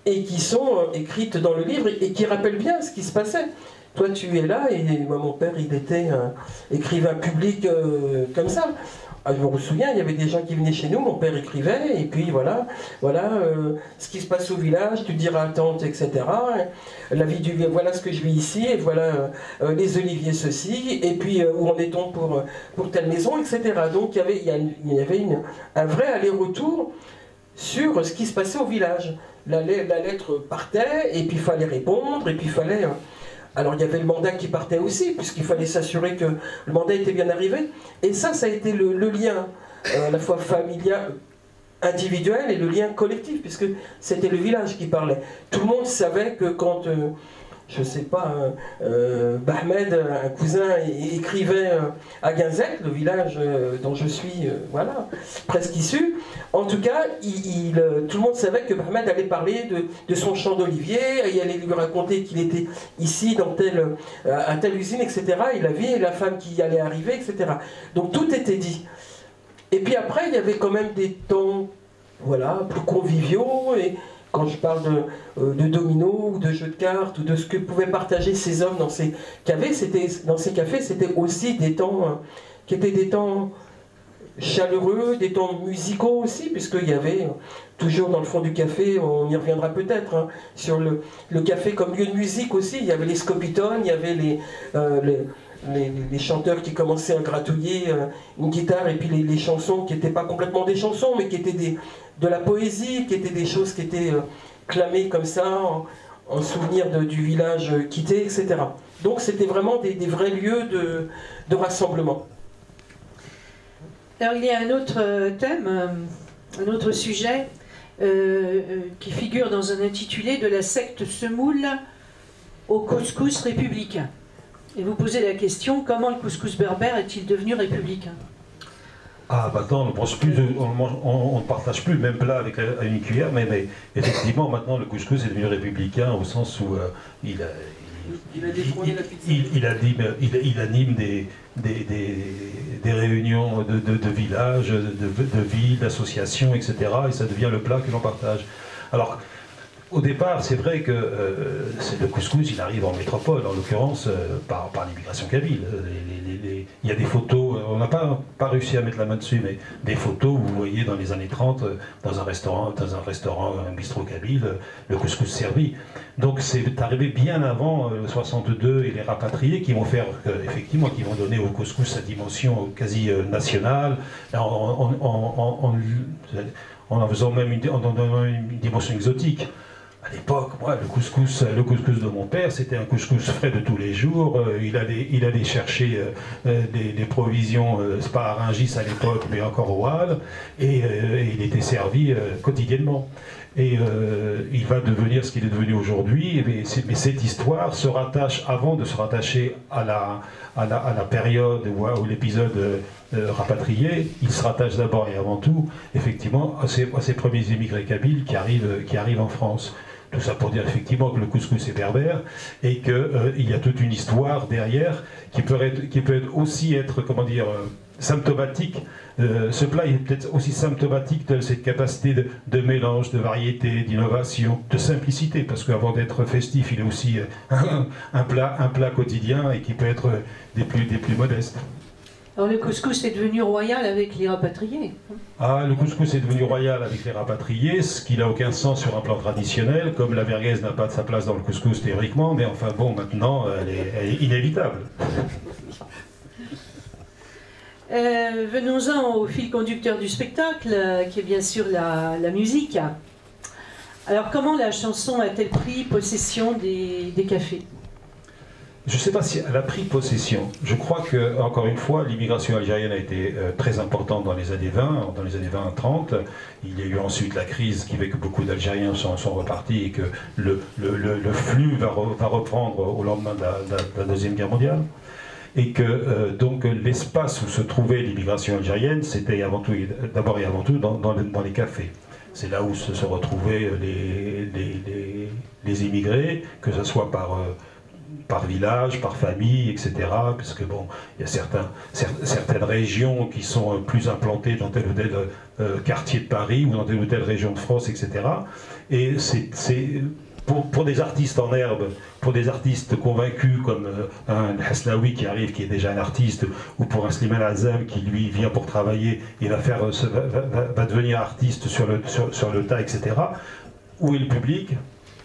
et qui sont écrites dans le livre et qui rappellent bien ce qui se passait. Toi tu es là et moi mon père il était écrivain public comme ça. Je me souviens, il y avait des gens qui venaient chez nous, mon père écrivait, et puis voilà ce qui se passe au village, tu diras à tante, etc. La vie du voilà ce que je vis ici, et voilà les oliviers ceci, et puis où en est-on pour telle maison, etc. Donc il y avait un vrai aller-retour sur ce qui se passait au village. La lettre partait, et puis il fallait répondre, et puis il fallait... Alors il y avait le mandat qui partait aussi, puisqu'il fallait s'assurer que le mandat était bien arrivé. Et ça a été le lien, à la fois familial, individuel et le lien collectif, puisque c'était le village qui parlait. Tout le monde savait que quand, je ne sais pas, Bahmed, un cousin, écrivait à Guinzec, le village dont je suis presque issu, en tout cas, tout le monde savait que Bahmed allait parler de son champ d'olivier, il allait lui raconter qu'il était ici, à telle usine, etc., et la vie et la femme qui allait arriver, etc. Donc tout était dit. Et puis après, il y avait quand même des temps plus conviviaux, et quand je parle de dominos ou de jeux de cartes ou de ce que pouvaient partager ces hommes dans ces cafés, c'était aussi des temps qui étaient des temps chaleureux, des temps musicaux aussi, puisqu'il y avait toujours dans le fond du café, on y reviendra peut-être, sur le café comme lieu de musique aussi, il y avait les scopitones, il y avait les chanteurs qui commençaient à gratouiller une guitare, et puis les chansons qui n'étaient pas complètement des chansons, mais qui étaient de la poésie, qui étaient des choses qui étaient clamées comme ça, en souvenir du village quitté, etc. Donc c'était vraiment des vrais lieux de rassemblement. Alors il y a un autre thème, un autre sujet qui figure dans un intitulé de la secte semoule au couscous républicain. Et vous posez la question, comment le couscous berbère est-il devenu républicain? Ah, maintenant, on ne partage plus le même plat avec une cuillère, mais effectivement, maintenant, le couscous est devenu républicain au sens où il anime des réunions de villages, de villes, d'associations, etc. Et ça devient le plat que l'on partage. Alors, au départ, c'est vrai que le couscous, il arrive en métropole, en l'occurrence par l'immigration kabyle. Il y a des photos, on n'a pas réussi à mettre la main dessus, mais des photos où vous voyez dans les années 30, dans un restaurant, un bistrot kabyle, le couscous servi. Donc c'est arrivé bien avant le 62 et les rapatriés qui vont faire, effectivement, qui vont donner au couscous sa dimension quasi nationale, en faisant même en donnant une dimension exotique. À l'époque, moi, le couscous de mon père, c'était un couscous frais de tous les jours. Il allait chercher des provisions, c'est pas à Rungis à l'époque, mais encore au Hall, et il était servi quotidiennement. Et il va devenir ce qu'il est devenu aujourd'hui. Mais cette histoire se rattache, avant de se rattacher à la période où l'épisode rapatrié, il se rattache d'abord et avant tout, effectivement, à ces premiers immigrés kabyles qui arrivent en France. Tout ça pour dire effectivement que le couscous est berbère et qu'il y a toute une histoire derrière qui peut aussi être, comment dire, symptomatique. Ce plat est peut-être aussi symptomatique de cette capacité de mélange, de variété, d'innovation, de simplicité, parce qu'avant d'être festif, il est aussi un plat quotidien et qui peut être des plus modestes. Alors le couscous est devenu royal avec les rapatriés. Ah, le couscous est devenu royal avec les rapatriés, ce qui n'a aucun sens sur un plan traditionnel, comme la merguez n'a pas de sa place dans le couscous théoriquement, mais enfin bon, maintenant, elle est inévitable. Venons-en au fil conducteur du spectacle, qui est bien sûr la musique. Alors comment la chanson a-t-elle pris possession des cafés? je ne sais pas si elle a pris possession. Je crois que, encore une fois, l'immigration algérienne a été très importante dans les années 20, dans les années 20-30. Il y a eu ensuite la crise qui fait que beaucoup d'Algériens sont repartis et que le flux va reprendre au lendemain de la Deuxième Guerre mondiale. Et que donc l'espace où se trouvait l'immigration algérienne, c'était d'abord et avant tout dans les cafés. C'est là où se retrouvaient les immigrés, que ce soit par village, par famille, etc. Parce que bon, il y a certaines régions qui sont plus implantées dans tel ou tel quartier de Paris ou dans telle ou telle région de France, etc. Et c'est pour des artistes en herbe, pour des artistes convaincus comme un Hasnaoui qui arrive, qui est déjà un artiste, ou pour un Slimane Azem qui lui vient pour travailler et va devenir artiste sur le tas, etc. Où est le public ?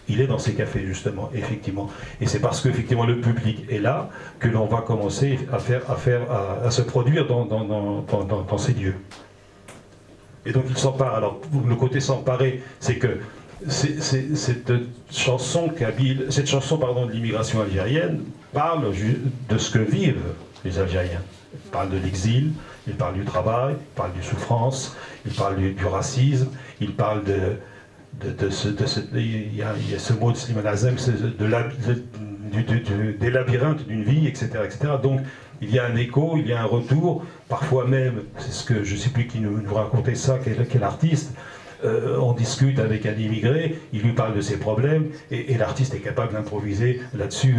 Il est dans ces cafés, justement, effectivement. Et c'est parce qu'effectivement le public est là que l'on va commencer à se produire dans ces lieux. Et donc il s'empare. Alors, le côté s'emparer, c'est que cette chanson de l'immigration algérienne parle de ce que vivent les Algériens. Il parle de l'exil, il parle du travail, il parle des souffrances, il parle du racisme, il parle il y a ce mot de Slimane Azem, des labyrinthes d'une vie, etc., etc. Donc il y a un écho, il y a un retour, parfois même, c'est ce que je ne sais plus qui nous racontait ça, quel artiste, on discute avec un immigré, il lui parle de ses problèmes, et l'artiste est capable d'improviser là-dessus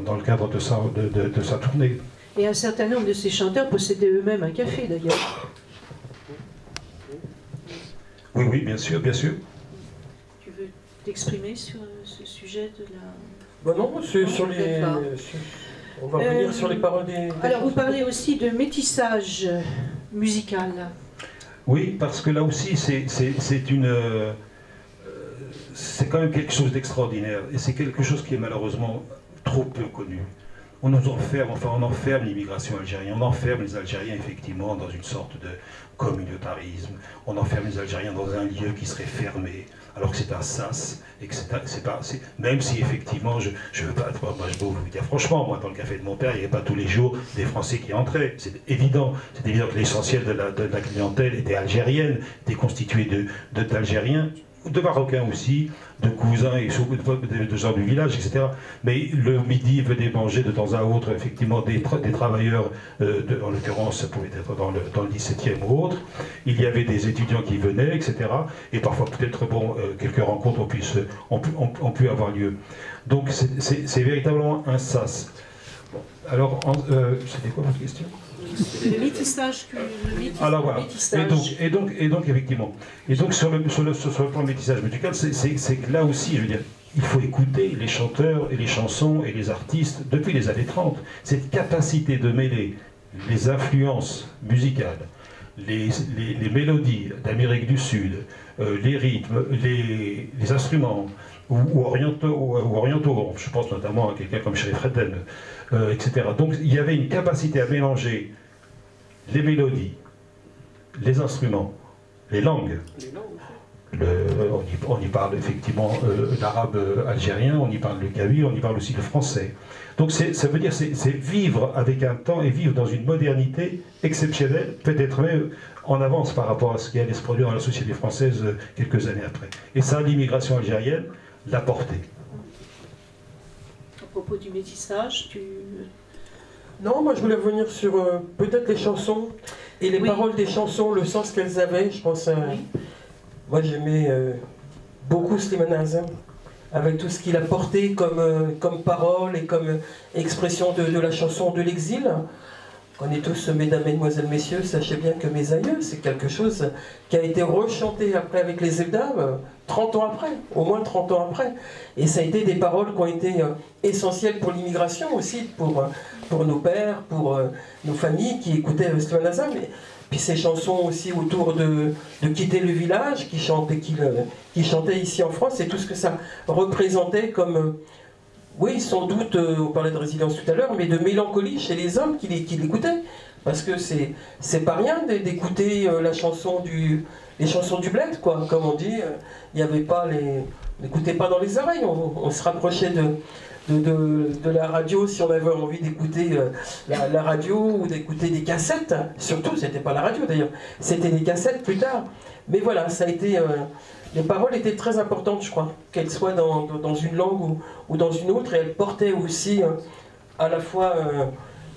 dans le cadre de sa tournée. Et un certain nombre de ces chanteurs possédaient eux-mêmes un café, d'ailleurs. Oui, oui, bien sûr, bien sûr. Tu veux t'exprimer sur ce sujet de la... Bon non, on va revenir sur les paroles des... Alors, vous parlez aussi de métissage musical. Oui, parce que là aussi, c'est quand même quelque chose d'extraordinaire. Et c'est quelque chose qui est malheureusement trop peu connu. On enferme l'immigration algérienne, on enferme les Algériens effectivement dans une sorte de communautarisme. On enferme les Algériens dans un lieu qui serait fermé, alors que c'est un sas, et que même si effectivement, je veux pas, moi je peux vous dire franchement, moi dans le café de mon père, il n'y avait pas tous les jours des Français qui entraient. C'est évident que l'essentiel de la clientèle était algérienne, était constituée d'Algériens, de Marocains aussi, de cousins et de gens du village, etc. Mais le midi venait manger de temps à autre, effectivement, des travailleurs, en l'occurrence, ça pouvait être dans le 17e ou autre. Il y avait des étudiants qui venaient, etc. Et parfois, peut-être, quelques rencontres ont pu avoir lieu. Donc, c'est véritablement un sas. Bon, alors, c'était quoi votre question ? Le métissage. Alors voilà. Et donc effectivement. Et donc sur le plan de métissage musical, c'est que là aussi, je veux dire, il faut écouter les chanteurs et les chansons et les artistes depuis les années 30. Cette capacité de mêler les influences musicales, les mélodies d'Amérique du Sud, les rythmes, les instruments, ou orientaux, je pense notamment à quelqu'un comme Sherif Redden, etc. Donc il y avait une capacité à mélanger les mélodies, les instruments, les langues. On y parle effectivement l'arabe algérien, on y parle le kabyle, on y parle aussi le français. Donc ça veut dire c'est vivre avec un temps et vivre dans une modernité exceptionnelle, peut-être même en avance par rapport à ce qui allait se produire dans la société française quelques années après. Et ça, l'immigration algérienne l'a porté. À propos du métissage, Non, moi je voulais revenir sur peut-être les chansons et les paroles des chansons, le sens qu'elles avaient. Je pense moi j'aimais beaucoup Slimane Azem, avec tout ce qu'il a porté comme parole et comme expression de la chanson de l'exil. On est tous, mesdames, mesdemoiselles, messieurs, sachez bien que mes aïeux, c'est quelque chose qui a été rechanté après avec les Ebdam, 30 ans après, au moins 30 ans après. Et ça a été des paroles qui ont été essentielles pour l'immigration aussi, pour nos pères, pour nos familles qui écoutaient Slimane Azem. Puis ces chansons aussi autour de quitter le village, qui chantaient ici en France, et tout ce que ça représentait comme... oui, sans doute, on parlait de résilience tout à l'heure, mais de mélancolie chez les hommes qui l'écoutaient. Parce que c'est pas rien d'écouter les chansons du bled, quoi. Comme on dit, il n'y avait pas on n'écoutait pas dans les oreilles, on se rapprochait de la radio si on avait envie d'écouter la radio ou d'écouter des cassettes. Surtout, c'était pas la radio d'ailleurs, c'était des cassettes plus tard. Mais voilà, ça a été... les paroles étaient très importantes, je crois, qu'elles soient dans une langue ou dans une autre, et elles portaient aussi à la fois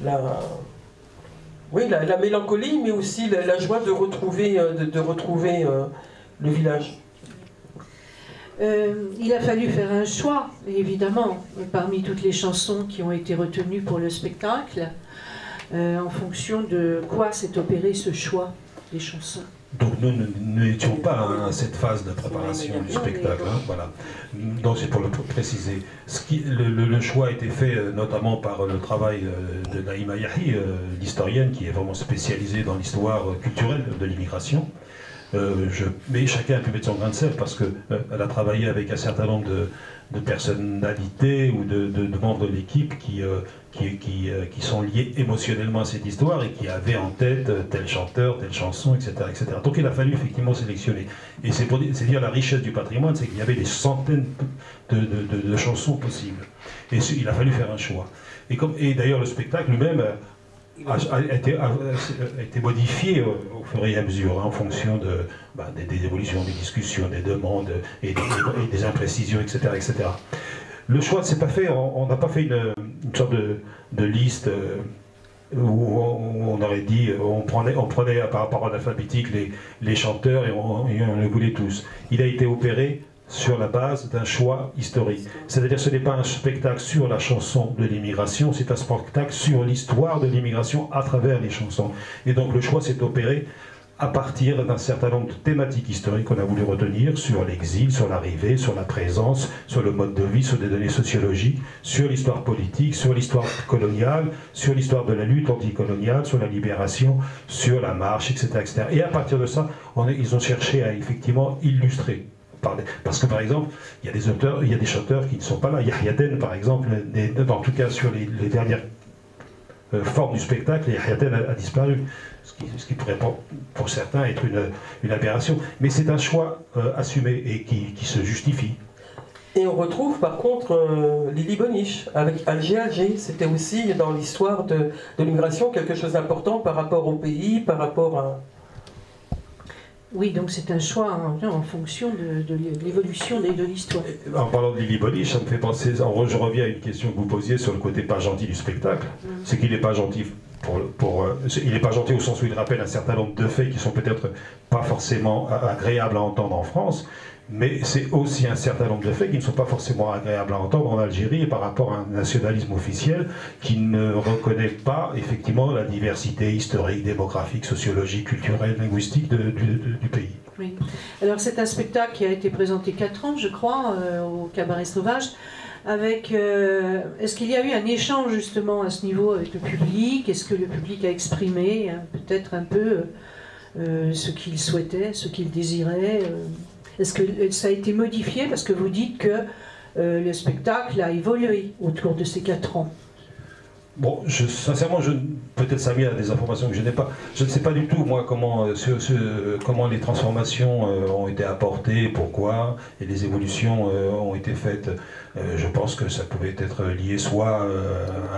la mélancolie, mais aussi la joie de retrouver le village. Il a fallu faire un choix, évidemment, parmi toutes les chansons qui ont été retenues pour le spectacle, en fonction de quoi s'est opéré ce choix des chansons. Donc nous n'étions pas à cette phase de préparation du spectacle, hein, voilà. Donc c'est pour le préciser. Le choix a été fait notamment par le travail de Naïma Yahi, l'historienne qui est vraiment spécialisée dans l'histoire culturelle de l'immigration. Mais chacun a pu mettre son grain de sel parce qu'elle a travaillé avec un certain nombre de personnalités ou de membres de l'équipe qui sont liés émotionnellement à cette histoire et qui avaient en tête tel chanteur, telle chanson, etc., etc. Donc il a fallu effectivement sélectionner. Et c'est dire la richesse du patrimoine, c'est qu'il y avait des centaines de chansons possibles. Et il a fallu faire un choix. Et d'ailleurs le spectacle lui-même a été modifié au fur et à mesure, hein, en fonction des évolutions, des discussions, des demandes et des imprécisions, etc., etc. Le choix ne s'est pas fait, on n'a pas fait une sorte de liste où on aurait dit, on prenait par rapport à l'alphabétique les chanteurs et on les voulait tous. Il a été opéré sur la base d'un choix historique. C'est-à-dire que ce n'est pas un spectacle sur la chanson de l'immigration, c'est un spectacle sur l'histoire de l'immigration à travers les chansons. Et donc le choix s'est opéré à partir d'un certain nombre de thématiques historiques qu'on a voulu retenir sur l'exil, sur l'arrivée, sur la présence, sur le mode de vie, sur des données sociologiques, sur l'histoire politique, sur l'histoire coloniale, sur l'histoire de la lutte anticoloniale, sur la libération, sur la marche, etc., etc. Et à partir de ça, ils ont cherché à effectivement illustrer. Parce que par exemple, il y a des auteurs, il y a des chanteurs qui ne sont pas là. Yahya Den, par exemple, en tout cas sur les dernières formes du spectacle, Yahya Den a disparu. Ce qui pourrait pour certains être une aberration. Mais c'est un choix assumé et qui se justifie. Et on retrouve par contre Lili Boniche avec Alger. C'était aussi dans l'histoire de l'immigration quelque chose d'important par rapport au pays, par rapport à... Oui, donc c'est un choix en fonction de l'évolution de l'histoire. En parlant de Lili Boniche, ça me fait penser, je reviens à une question que vous posiez sur le côté pas gentil du spectacle. C'est qu'il n'est pas gentil il n'est pas gentil au sens où il rappelle un certain nombre de faits qui sont peut-être pas forcément agréables à entendre en France, mais c'est aussi un certain nombre de faits qui ne sont pas forcément agréables à entendre en Algérie par rapport à un nationalisme officiel qui ne reconnaît pas effectivement la diversité historique, démographique, sociologique, culturelle, linguistique du pays. Oui. Alors c'est un spectacle qui a été présenté 4 ans, je crois, au Cabaret Sauvage. Est-ce qu'il y a eu un échange justement à ce niveau avec le public? Est-ce que le public a exprimé peut-être un peu ce qu'il souhaitait, ce qu'il désirait? Est-ce que ça a été modifié? Parce que vous dites que le spectacle a évolué autour de ces 4 ans. Bon, sincèrement, peut-être Samy a des informations que je n'ai pas. Je ne sais pas du tout, moi, comment les transformations ont été apportées, pourquoi, et les évolutions ont été faites. Je pense que ça pouvait être lié soit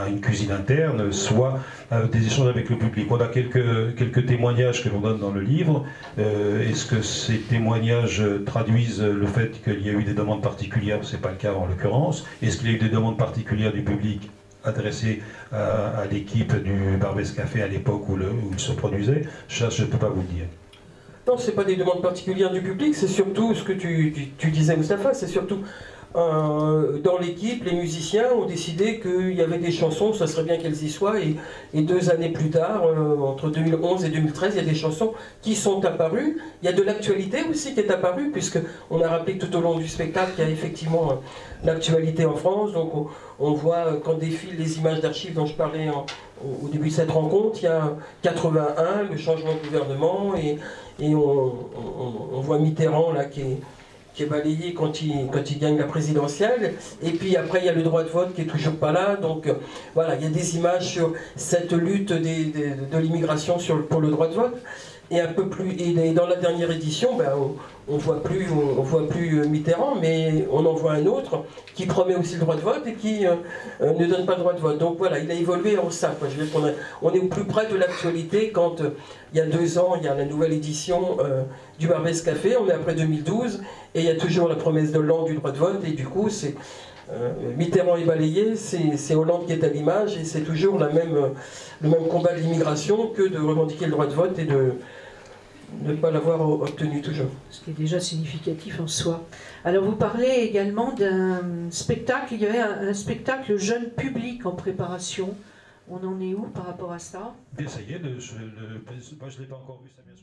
à une cuisine interne, soit à des échanges avec le public. On a quelques témoignages que l'on donne dans le livre. Est-ce que ces témoignages traduisent le fait qu'il y a eu des demandes particulières? Ce n'est pas le cas en l'occurrence. Est-ce qu'il y a eu des demandes particulières du public adressé à l'équipe du Barbès Café à l'époque où il se produisait? Ça, je ne peux pas vous le dire. Non, ce n'est pas des demandes particulières du public, c'est surtout ce que tu disais, Moustapha, c'est surtout dans l'équipe, les musiciens ont décidé qu'il y avait des chansons, ça serait bien qu'elles y soient, et 2 années plus tard, entre 2011 et 2013, il y a des chansons qui sont apparues. Il y a de l'actualité aussi qui est apparue, puisqu'on a rappelé tout au long du spectacle qu'il y a effectivement l'actualité en France. Donc on voit quand défilent les images d'archives dont je parlais au début de cette rencontre, il y a 81, le changement de gouvernement, et on voit Mitterrand là qui est balayé quand il gagne la présidentielle, et puis après il y a le droit de vote qui est toujours pas là. Donc voilà, il y a des images sur cette lutte de l'immigration pour le droit de vote. et un peu plus. Et dans la dernière édition, ben, on voit plus Mitterrand, mais on en voit un autre qui promet aussi le droit de vote et qui ne donne pas le droit de vote. Donc voilà, il a évolué en ça. Quoi. Je veux dire on est au plus près de l'actualité quand il y a 2 ans, il y a la nouvelle édition du Barbès Café, on est après 2012, et il y a toujours la promesse d'Hollande du droit de vote, et du coup, c'est Mitterrand est balayé, c'est Hollande qui est à l'image, et c'est toujours le même combat de l'immigration que de revendiquer le droit de vote et de ne pas l'avoir obtenu toujours. Ce qui est déjà significatif en soi. Alors vous parlez également d'un spectacle, il y avait un spectacle jeune public en préparation. On en est où par rapport à ça? Ça y est, moi je ne l'ai pas encore vu, ça vient.